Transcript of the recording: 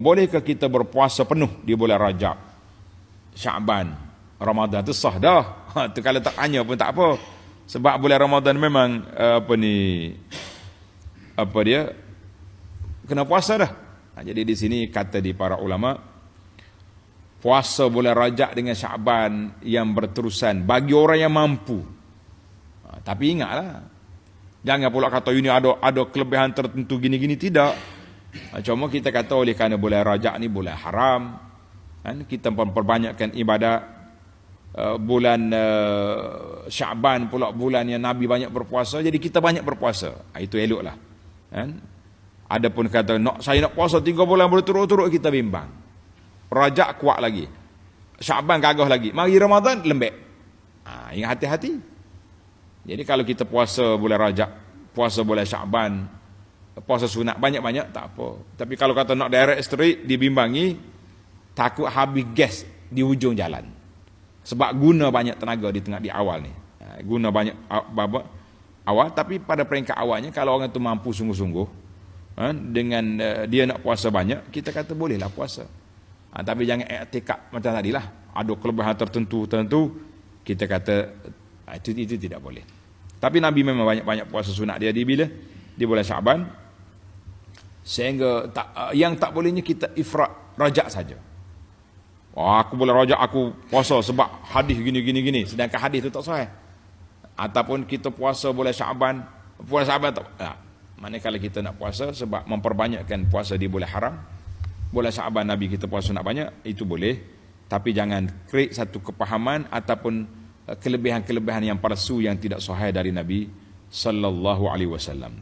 Bolehkah kita berpuasa penuh di bulan Rajab, Syaban, Ramadan? Tu sah dah. Tu kalau tak tanya pun tak apa. Sebab bulan Ramadan memang kena puasa dah. Jadi di sini kata di para ulama, puasa bulan Rajab dengan Syaban yang berterusan bagi orang yang mampu. Tapi ingatlah, jangan pula kata ini ada kelebihan tertentu gini-gini, tidak. Cuma kita kata oleh kerana bulan Rajab ni bulan haram, kan, kita memperbanyakkan ibadat. Bulan Syaban pula bulan yang Nabi banyak berpuasa, jadi kita banyak berpuasa. Itu eloklah, kan. Adapun kata saya nak puasa 3 bulan berturut-turut, kita bimbang. Rajab kuat lagi, Syaban gagah lagi, mari Ramadan lembek. Ingat hati-hati. Jadi kalau kita puasa bulan Rajab, puasa bulan Syaban, puasa sunat banyak-banyak tak apa. Tapi kalau kata nak direct straight, dibimbangi, takut habis gas di hujung jalan. Sebab guna banyak tenaga di awal ni. Guna banyak awal, tapi pada peringkat awalnya kalau orang tu mampu sungguh-sungguh, dengan dia nak puasa banyak, kita kata bolehlah puasa. Tapi jangan i'tikad macam tadilah, ada kelebihan tertentu kita kata itu tidak boleh. Tapi Nabi memang banyak-banyak puasa sunat dia di bila? Di bulan Syaban. Sehingga yang tak bolehnya kita ifrat Rajab saja. Aku bulan Rajab aku puasa sebab hadis gini, sedangkan hadis itu tak sahih. Ataupun kita puasa bulan Syaban tak. Manakala kita nak puasa sebab memperbanyakkan puasa di bulan haram, bulan Syaban Nabi kita puasa nak banyak, itu boleh. Tapi jangan create satu kepahaman ataupun kelebihan-kelebihan yang palsu yang tidak sahih dari Nabi sallallahu alaihi wasallam.